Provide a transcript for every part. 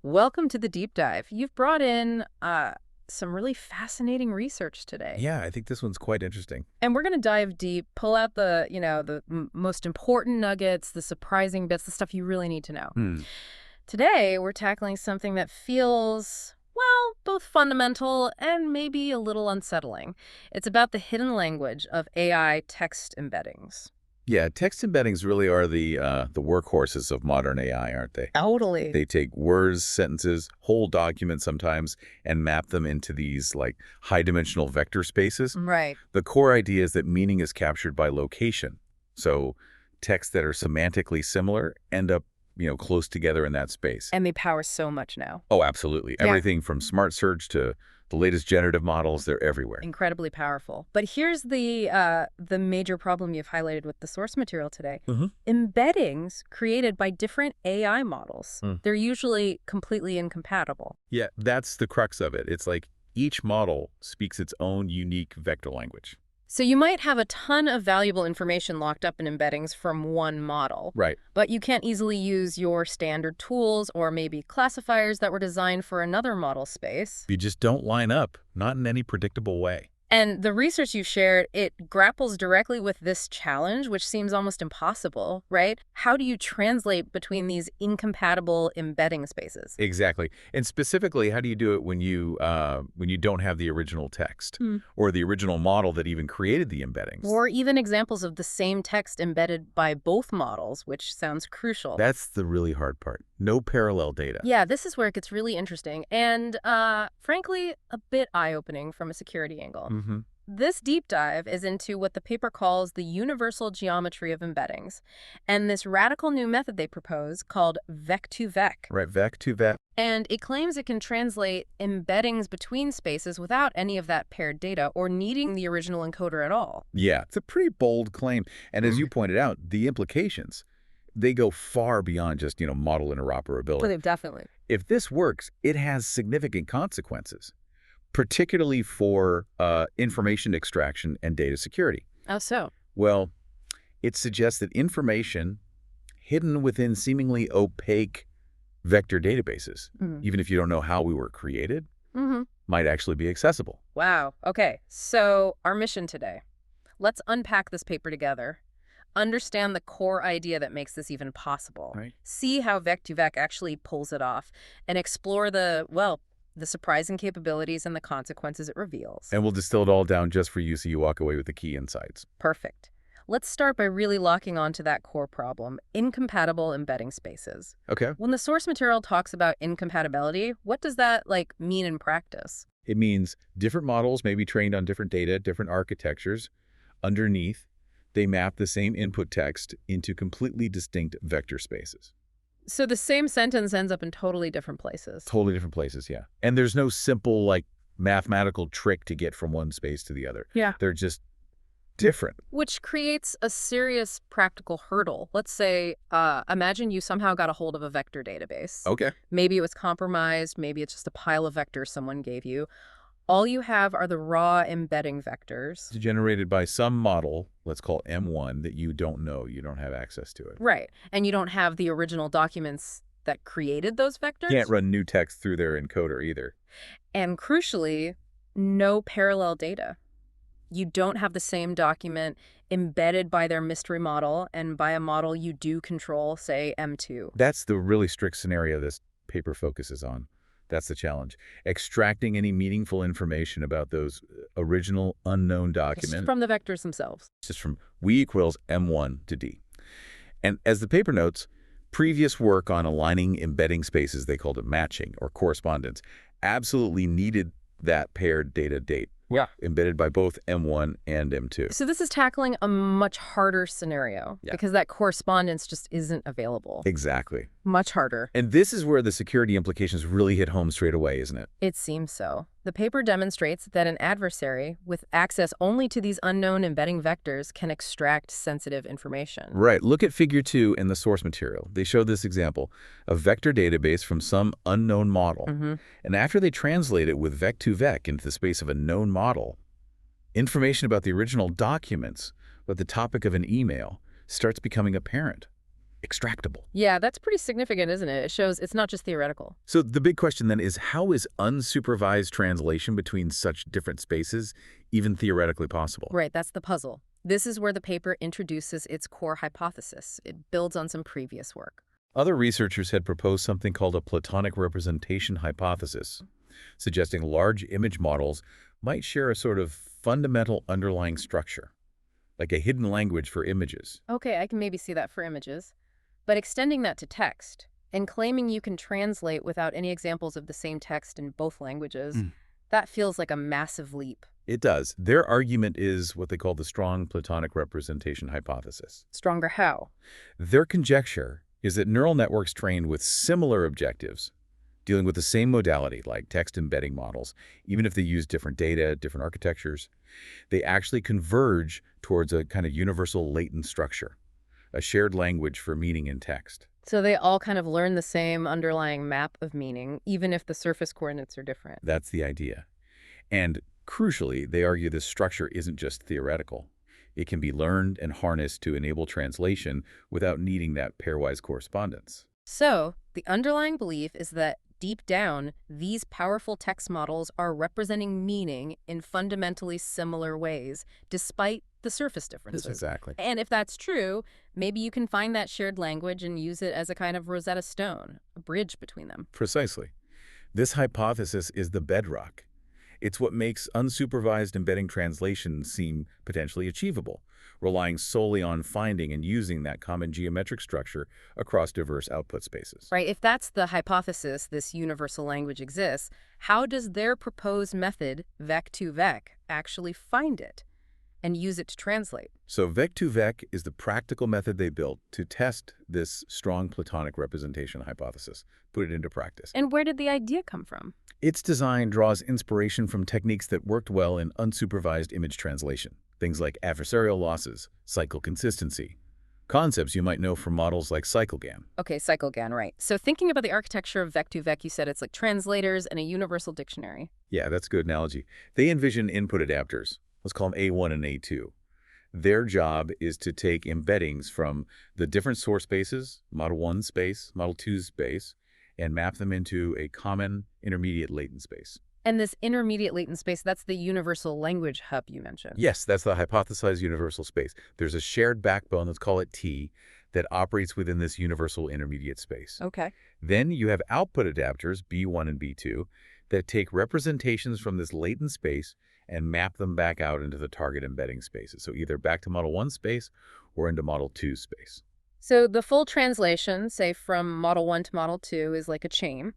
Welcome to the deep dive. You've brought in some really fascinating research today. Yeah, I think this one's quite interesting. And we're going to dive deep, pull out the most important nuggets, the surprising bits, the stuff you really need to know. Hmm. Today, we're tackling something that feels, well, both fundamental and maybe a little unsettling. It's about the hidden language of AI text embeddings. Yeah, text embeddings really are the workhorses of modern AI, aren't they? Totally. They take words, sentences, whole documents sometimes, and map them into these like high-dimensional vector spaces. Right. The core idea is that meaning is captured by location. So texts that are semantically similar end up, close together in that space. And they power so much now. Oh, absolutely. Yeah. Everything from smart search to the latest generative models, they're everywhere. Incredibly powerful. But here's the major problem you've highlighted with the source material today. Embeddings created by different AI models. They're usually completely incompatible. Yeah, that's the crux of it. It's like each model speaks its own unique vector language. So you might have a ton of valuable information locked up in embeddings from one model. Right. But you can't easily use your standard tools or maybe classifiers that were designed for another model space. You just don't line up, not in any predictable way. And the research you've shared, it grapples directly with this challenge, which seems almost impossible, right? How do you translate between these incompatible embedding spaces? Exactly. And specifically, how do you do it when you don't have the original text or the original model that even created the embeddings? Or even examples of the same text embedded by both models, which sounds crucial. That's the really hard part. No parallel data. Yeah, this is where it gets really interesting and, frankly, a bit eye-opening from a security angle. This deep dive is into what the paper calls the universal geometry of embeddings, and this radical new method they propose called Vec2Vec. Right, Vec2Vec. And it claims it can translate embeddings between spaces without any of that paired data or needing the original encoder at all. Yeah, it's a pretty bold claim. And as you pointed out, the implications, they go far beyond just, model interoperability. Definitely. If this works, it has significant consequences, particularly for information extraction and data security. How so? Well, it suggests that information hidden within seemingly opaque vector databases, even if you don't know how we were created, might actually be accessible. Wow. Okay. So our mission today, let's unpack this paper together, understand the core idea that makes this even possible, Right. see how Vec2Vec actually pulls it off, and explore the surprising capabilities and the consequences it reveals. And we'll distill it all down just for you so you walk away with the key insights. Perfect. Let's start by really locking onto that core problem, incompatible embedding spaces. Okay. When the source material talks about incompatibility, what does that mean in practice? It means different models may be trained on different data, different architectures. Underneath, they map the same input text into completely distinct vector spaces. So the same sentence ends up in totally different places. Totally different places, yeah. And there's no simple, mathematical trick to get from one space to the other. Yeah. They're just different. Which creates a serious practical hurdle. Let's say, imagine you somehow got a hold of a vector database. Okay. Maybe it was compromised. Maybe it's just a pile of vectors someone gave you. All you have are the raw embedding vectors. Generated by some model, let's call M1, that you don't know. You don't have access to it. Right. And you don't have the original documents that created those vectors. Can't run new text through their encoder either. And crucially, no parallel data. You don't have the same document embedded by their mystery model and by a model you do control, say M2. That's the really strict scenario this paper focuses on. That's the challenge. Extracting any meaningful information about those original unknown documents. Just from the vectors themselves. Just from V equals M1 to D. And as the paper notes, previous work on aligning embedding spaces, they called it matching or correspondence, absolutely needed that paired data date. Yeah. Embedded by both M1 and M2. So this is tackling a much harder scenario because that correspondence just isn't available. Exactly. Much harder. And this is where the security implications really hit home straight away, isn't it? It seems so. The paper demonstrates that an adversary with access only to these unknown embedding vectors can extract sensitive information. Right. Look at Figure 2 in the source material. They show this example, a vector database from some unknown model. And after they translate it with Vec2Vec into the space of a known model, information about the original documents, about the topic of an email, starts becoming apparent. extractable. Yeah, that's pretty significant, isn't it? It shows it's not just theoretical. So the big question then is, how is unsupervised translation between such different spaces even theoretically possible? Right, that's the puzzle. This is where the paper introduces its core hypothesis. It builds on some previous work. Other researchers had proposed something called a Platonic representation hypothesis, suggesting large image models might share a sort of fundamental underlying structure, like a hidden language for images. Okay, I can maybe see that for images. But extending that to text and claiming you can translate without any examples of the same text in both languages, that feels like a massive leap. It does. Their argument is what they call the strong Platonic representation hypothesis. Stronger how? Their conjecture is that neural networks trained with similar objectives, dealing with the same modality like text embedding models, even if they use different data, different architectures, they actually converge towards a kind of universal latent structure, a shared language for meaning in text. So they all kind of learn the same underlying map of meaning, even if the surface coordinates are different. That's the idea. And crucially, they argue this structure isn't just theoretical. It can be learned and harnessed to enable translation without needing that pairwise correspondence. So the underlying belief is that deep down, these powerful text models are representing meaning in fundamentally similar ways, despite the surface differences. Exactly. And if that's true, maybe you can find that shared language and use it as a kind of Rosetta Stone, a bridge between them. Precisely. This hypothesis is the bedrock. It's what makes unsupervised embedding translation seem potentially achievable, relying solely on finding and using that common geometric structure across diverse output spaces. Right, if that's the hypothesis, this universal language exists, how does their proposed method, Vec2Vec, actually find it and use it to translate? So Vec2Vec is the practical method they built to test this strong Platonic representation hypothesis, put it into practice. And where did the idea come from? Its design draws inspiration from techniques that worked well in unsupervised image translation, things like adversarial losses, cycle consistency, concepts you might know from models like CycleGAN. Okay, CycleGAN, right. So thinking about the architecture of Vec2Vec, you said it's like translators and a universal dictionary. Yeah, that's a good analogy. They envision input adapters. Let's call them A1 and A2. Their job is to take embeddings from the different source spaces, Model 1 space, Model 2 space, and map them into a common intermediate latent space. And this intermediate latent space, that's the universal language hub you mentioned. Yes, that's the hypothesized universal space. There's a shared backbone, let's call it T, that operates within this universal intermediate space. Okay. Then you have output adapters, B1 and B2, that take representations from this latent space and map them back out into the target embedding spaces. So either back to Model 1 space or into Model 2 space. So the full translation, say from Model 1 to Model 2, is like a chain.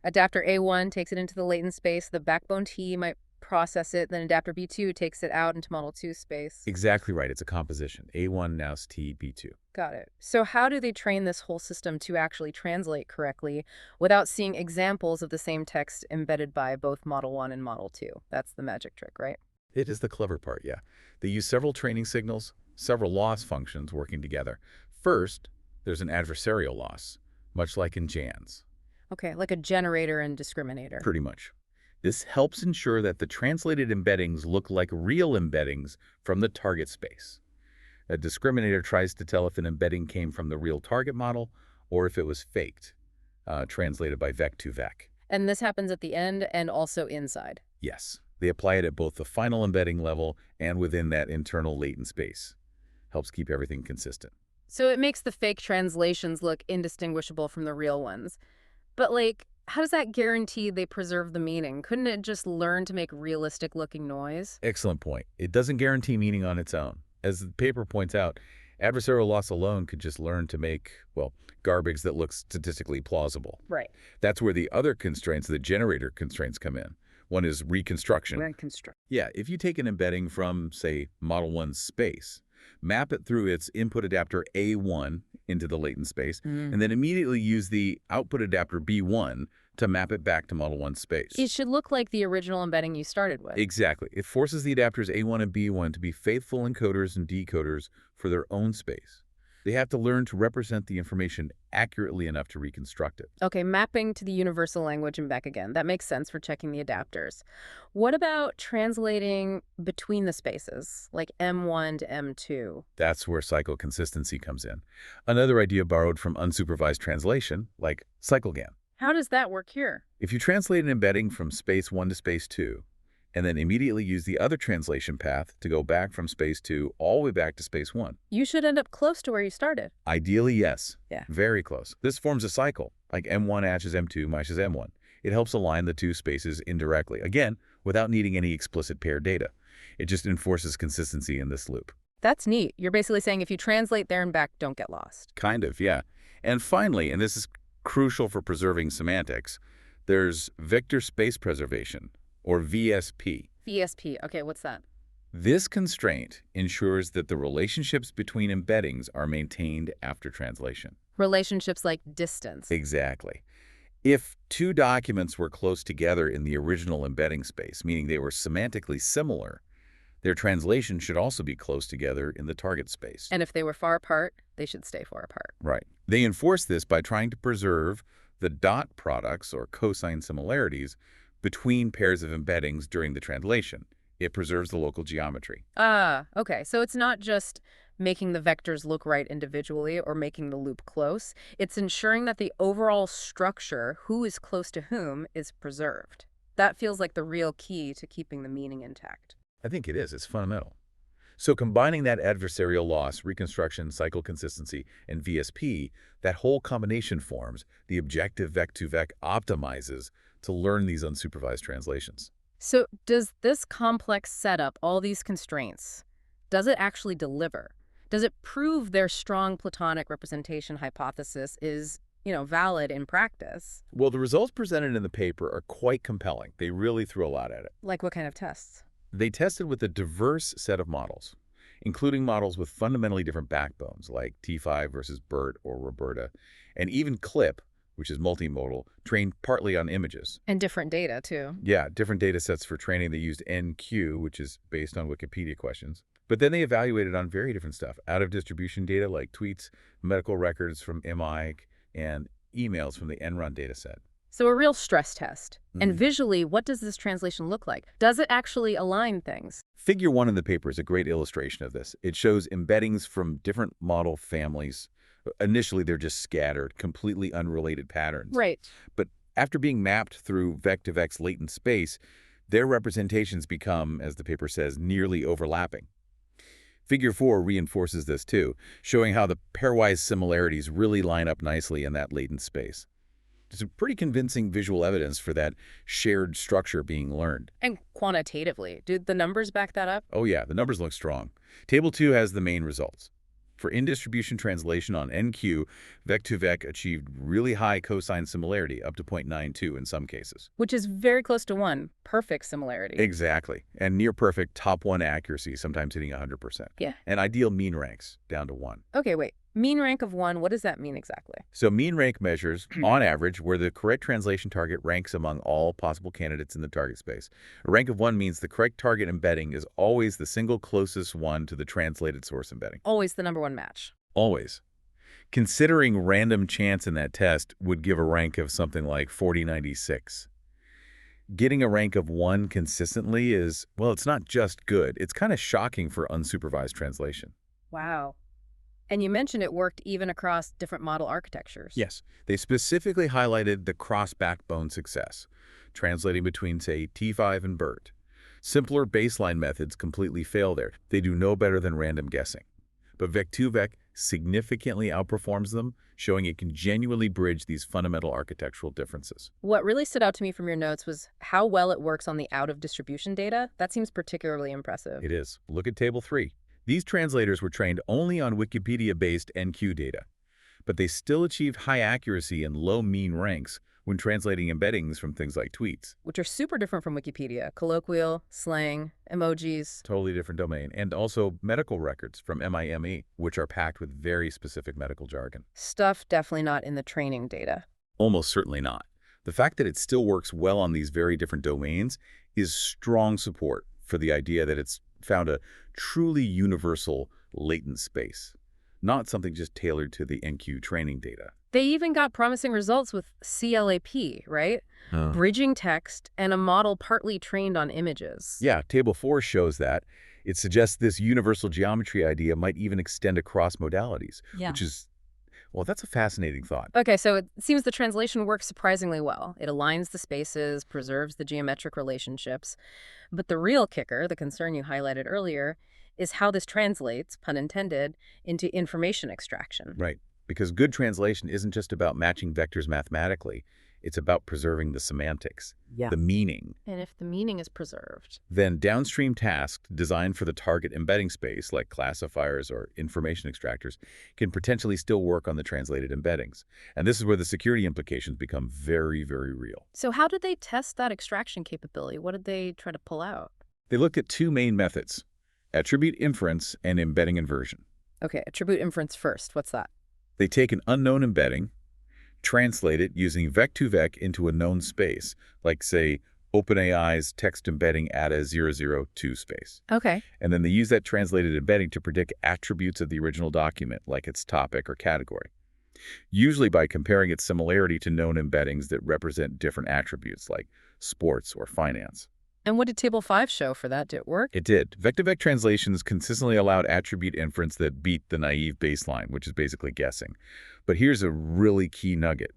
Adapter A1 takes it into the latent space. The backbone T might process it. Then adapter B2 takes it out into Model 2 space. Exactly right. It's a composition. A1, Nous, T, B2. Got it. So how do they train this whole system to actually translate correctly without seeing examples of the same text embedded by both Model 1 and Model 2? That's the magic trick, right? It is the clever part, yeah. They use several training signals, several loss functions working together. First, there's an adversarial loss, much like in JANs. Okay, like a generator and discriminator. Pretty much. This helps ensure that the translated embeddings look like real embeddings from the target space. A discriminator tries to tell if an embedding came from the real target model or if it was faked, translated by Vec2Vec. And this happens at the end and also inside. Yes, they apply it at both the final embedding level and within that internal latent space. Helps keep everything consistent. So it makes the fake translations look indistinguishable from the real ones. But, like, how does that guarantee they preserve the meaning? Couldn't it just learn to make realistic-looking noise? Excellent point. It doesn't guarantee meaning on its own. As the paper points out, adversarial loss alone could just learn to make, well, garbage that looks statistically plausible. Right. That's where the other constraints, the generator constraints, come in. One is reconstruction. Yeah, if you take an embedding from, say, Model 1's space, map it through its input adapter A1 into the latent space, and then immediately use the output adapter B1 to map it back to Model 1 space. It should look like the original embedding you started with. Exactly. It forces the adapters A1 and B1 to be faithful encoders and decoders for their own space. They have to learn to represent the information accurately enough to reconstruct it. Okay, mapping to the universal language and back again. That makes sense for checking the adapters. What about translating between the spaces, like M1 to M2? That's where cycle consistency comes in. Another idea borrowed from unsupervised translation, like cycleGAN. How does that work here? If you translate an embedding from space 1 to space 2, and then immediately use the other translation path to go back from space 2 all the way back to space 1. You should end up close to where you started. Ideally, yes. Yeah. Very close. This forms a cycle, like M1 matches M2 matches M1. It helps align the two spaces indirectly, again, without needing any explicit paired data. It just enforces consistency in this loop. That's neat. You're basically saying if you translate there and back, don't get lost. Kind of, yeah. And finally, and this is crucial for preserving semantics, there's vector space preservation, or VSP. VSP. Okay, what's that? This constraint ensures that the relationships between embeddings are maintained after translation. Relationships like distance. Exactly. If two documents were close together in the original embedding space, meaning they were semantically similar, their translation should also be close together in the target space. And if they were far apart, they should stay far apart. Right. They enforce this by trying to preserve the dot products or cosine similarities between pairs of embeddings during the translation. It preserves the local geometry. Ah, okay. So it's not just making the vectors look right individually or making the loop close. It's ensuring that the overall structure, who is close to whom, is preserved. That feels like the real key to keeping the meaning intact. I think it is. It's fundamental. So combining that adversarial loss, reconstruction, cycle consistency, and VSP, that whole combination forms the objective Vec2Vec optimizes to learn these unsupervised translations. So does this complex setup, all these constraints, does it actually deliver? Does it prove their strong Platonic representation hypothesis is, valid in practice? Well, the results presented in the paper are quite compelling. They really threw a lot at it. Like what kind of tests? They tested with a diverse set of models, including models with fundamentally different backbones, like T5 versus BERT or Roberta, and even CLIP, which is multimodal, trained partly on images. And different data, too. Yeah, different data sets for training. They used NQ, which is based on Wikipedia questions. But then they evaluated on very different stuff, out-of-distribution data like tweets, medical records from MI, and emails from the Enron dataset. So a real stress test. And visually, what does this translation look like? Does it actually align things? Figure 1 in the paper is a great illustration of this. It shows embeddings from different model families. Initially, they're just scattered, completely unrelated patterns. Right. But after being mapped through Vec2Vec's latent space, their representations become, as the paper says, nearly overlapping. Figure 4 reinforces this too, showing how the pairwise similarities really line up nicely in that latent space. It's a pretty convincing visual evidence for that shared structure being learned. And quantitatively, do the numbers back that up? Oh yeah, the numbers look strong. Table 2 has the main results. For in-distribution translation on NQ, Vec2Vec achieved really high cosine similarity, up to 0.92 in some cases. Which is very close to 1. Perfect similarity. Exactly. And near-perfect top 1 accuracy, sometimes hitting 100%. Yeah. And ideal mean ranks, down to 1. Okay, wait. Mean rank of 1, what does that mean exactly? So mean rank measures, on average, where the correct translation target ranks among all possible candidates in the target space. A rank of 1 means the correct target embedding is always the single closest one to the translated source embedding. Always the number 1 match. Always. Considering random chance in that test would give a rank of something like 4096. Getting a rank of 1 consistently is, well, it's not just good. It's kind of shocking for unsupervised translation. Wow. And you mentioned it worked even across different model architectures. Yes. They specifically highlighted the cross-backbone success, translating between, say, T5 and BERT. Simpler baseline methods completely fail there. They do no better than random guessing. But Vec2Vec significantly outperforms them, showing it can genuinely bridge these fundamental architectural differences. What really stood out to me from your notes was how well it works on the out-of-distribution data. That seems particularly impressive. It is. Look at Table 3. These translators were trained only on Wikipedia-based NQ data, but they still achieved high accuracy and low mean ranks when translating embeddings from things like tweets. Which are super different from Wikipedia. Colloquial, slang, emojis. Totally different domain. And also medical records from MIME, which are packed with very specific medical jargon. Stuff definitely not in the training data. Almost certainly not. The fact that it still works well on these very different domains is strong support for the idea that it's found a truly universal latent space. not something just tailored to the NQ training data. They even got promising results with CLAP, right? Bridging text and a model partly trained on images. Yeah, Table 4 shows that. It suggests this universal geometry idea might even extend across modalities, which is, well, that's a fascinating thought. Okay, so it seems the translation works surprisingly well. It aligns the spaces, preserves the geometric relationships. But the real kicker, the concern you highlighted earlier, is how this translates, pun intended, into information extraction. Right, because good translation isn't just about matching vectors mathematically. It's about preserving the semantics, the meaning. And if the meaning is preserved, Then downstream tasks designed for the target embedding space, like classifiers or information extractors, can potentially still work on the translated embeddings. And this is where the security implications become very, very real. so how did they test that extraction capability? What did they try to pull out? They looked at two main methods, attribute inference and embedding inversion. Okay, attribute inference first. What's that? They take an unknown embedding, translate it using Vec2Vec into a known space, like, say, OpenAI's text embedding at a 002 space. Okay. And then they use that translated embedding to predict attributes of the original document, like its topic or category, usually by comparing its similarity to known embeddings that represent different attributes, like sports or finance. And what did Table 5 show for that? Did it work? It did. Vec2Vec translations consistently allowed attribute inference that beat the naive baseline, which is basically guessing. But here's a really key nugget.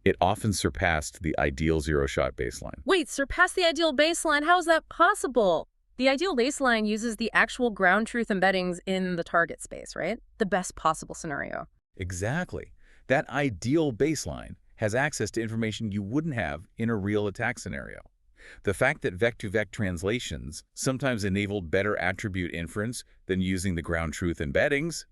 It often surpassed the ideal zero-shot baseline. Wait, surpass the ideal baseline? How is that possible? The ideal baseline uses the actual ground truth embeddings in the target space, right? The best possible scenario. Exactly. That ideal baseline has access to information you wouldn't have in a real attack scenario. The fact that Vec2Vec translations sometimes enabled better attribute inference than using the ground truth embeddings,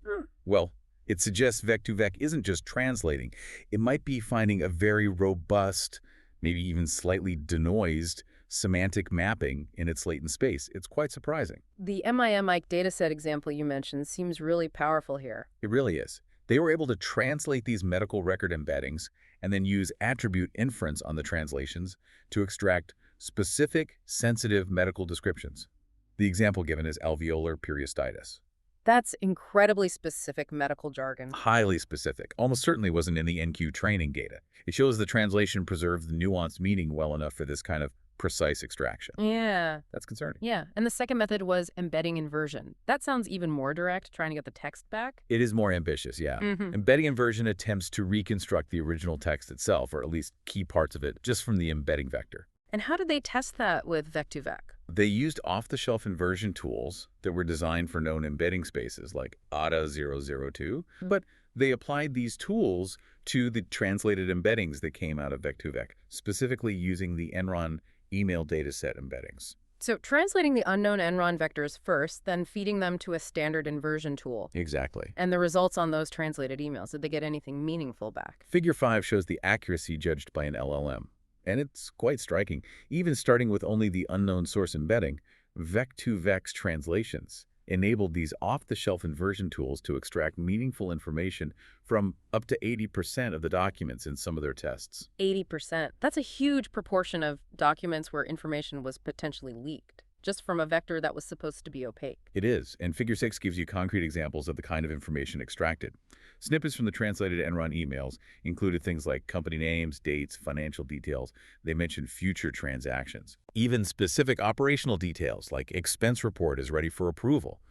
well, it suggests Vec2Vec isn't just translating. It might be finding a very robust, maybe even slightly denoised semantic mapping in its latent space. It's quite surprising. The MIMIC dataset example you mentioned seems really powerful here. It really is. They were able to translate these medical record embeddings and then use attribute inference on the translations to extract specific, sensitive medical descriptions. The example given is alveolar periostitis. That's incredibly specific medical jargon. Highly specific. Almost certainly wasn't in the NQ training data. It shows the translation preserved the nuanced meaning well enough for this kind of precise extraction. Yeah. That's concerning. Yeah. And the second method was embedding inversion. That sounds even more direct, trying to get the text back. It is more ambitious, yeah. Embedding inversion attempts to reconstruct the original text itself, or at least key parts of it, just from the embedding vector. And how did they test that with Vec2Vec? They used off-the-shelf inversion tools that were designed for known embedding spaces like ADA002, but they applied these tools to the translated embeddings that came out of Vec2Vec, specifically using the Enron email dataset embeddings. So translating the unknown Enron vectors first, then feeding them to a standard inversion tool. Exactly. And the results on those translated emails, did they get anything meaningful back? Figure 5 shows the accuracy judged by an LLM. And it's quite striking. Even starting with only the unknown source embedding, Vec2Vec's translations enabled these off-the-shelf inversion tools to extract meaningful information from up to 80% of the documents in some of their tests. 80%. That's a huge proportion of documents where information was potentially leaked, just from a vector that was supposed to be opaque. It is, and Figure 6 gives you concrete examples of the kind of information extracted. Snippets from the translated Enron emails included things like company names, dates, financial details. They mentioned future transactions. Even specific operational details like expense report is ready for approval.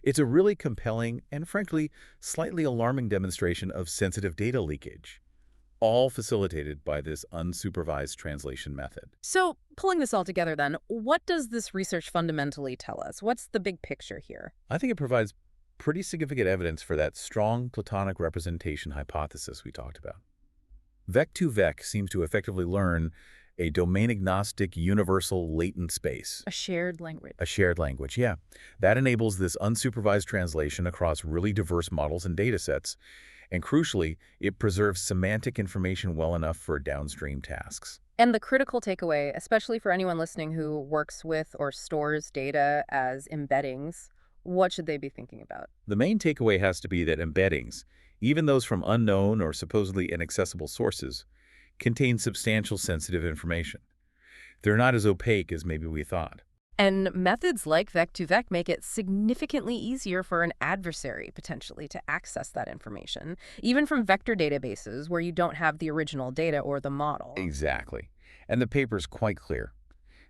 It's a really compelling and, frankly, slightly alarming demonstration of sensitive data leakage, all facilitated by this unsupervised translation method. So, pulling this all together then, what does this research fundamentally tell us? What's the big picture here? I think it provides pretty significant evidence for that strong Platonic representation hypothesis we talked about. Vec2Vec seems to effectively learn a domain-agnostic universal latent space. A shared language. A shared language, yeah. That enables this unsupervised translation across really diverse models and datasets. And crucially, it preserves semantic information well enough for downstream tasks. And the critical takeaway, especially for anyone listening who works with or stores data as embeddings, what should they be thinking about? The main takeaway has to be that embeddings, even those from unknown or supposedly inaccessible sources, contain substantial sensitive information. They're not as opaque as maybe we thought. And methods like Vec2Vec make it significantly easier for an adversary, potentially, to access that information, even from vector databases where you don't have the original data or the model. Exactly. And the paper's quite clear.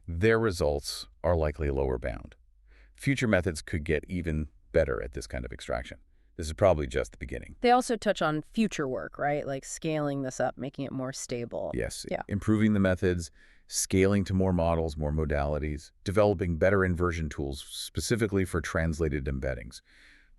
Their results are likely lower bound. Future methods could get even better at this kind of extraction. This is probably just the beginning. They also touch on future work, right? Like scaling this up, making it more stable. Yes, Yeah. improving the methods, scaling to more models, more modalities, developing better inversion tools specifically for translated embeddings.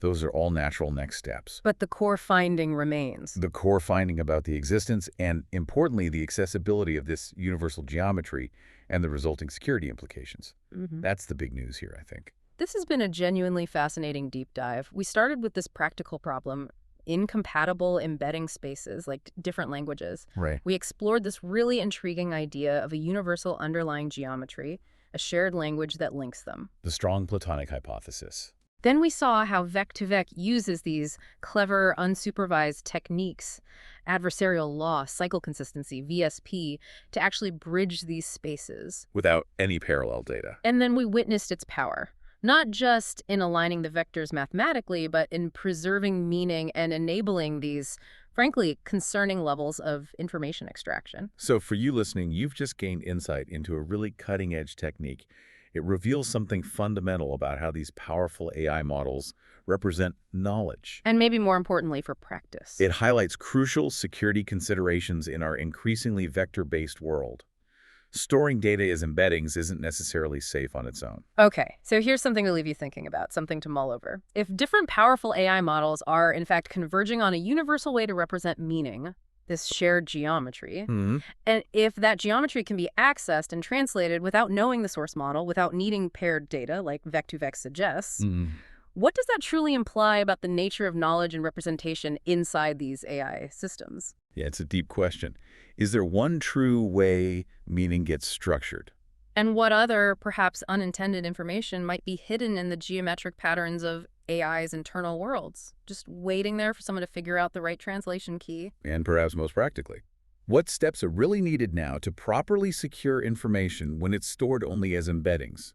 Those are all natural next steps. But the core finding remains. The core finding about the existence and, importantly, the accessibility of this universal geometry and the resulting security implications. That's the big news here, I think. This has been a genuinely fascinating deep dive. We started with this practical problem, incompatible embedding spaces, like different languages. Right. We explored this really intriguing idea of a universal underlying geometry, a shared language that links them. The strong Platonic hypothesis. Then we saw how Vec2Vec uses these clever, unsupervised techniques, adversarial law, cycle consistency, VSP, to actually bridge these spaces. Without any parallel data. And then we witnessed its power. Not just in aligning the vectors mathematically, but in preserving meaning and enabling these, frankly, concerning levels of information extraction. So for you listening, you've just gained insight into a really cutting-edge technique. It reveals something fundamental about how these powerful AI models represent knowledge. And maybe more importantly, for practice. It highlights crucial security considerations in our increasingly vector-based world. Storing data as embeddings isn't necessarily safe on its own. Okay, so here's something to leave you thinking about, something to mull over. If different powerful AI models are, in fact, converging on a universal way to represent meaning, this shared geometry, and if that geometry can be accessed and translated without knowing the source model, without needing paired data, like Vec2Vec suggests, what does that truly imply about the nature of knowledge and representation inside these AI systems? Yeah, it's a deep question. Is there one true way meaning gets structured? And what other, perhaps unintended information might be hidden in the geometric patterns of AI's internal worlds, just waiting there for someone to figure out the right translation key? And perhaps most practically, what steps are really needed now to properly secure information when it's stored only as embeddings?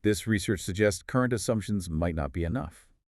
This research suggests current assumptions might not be enough.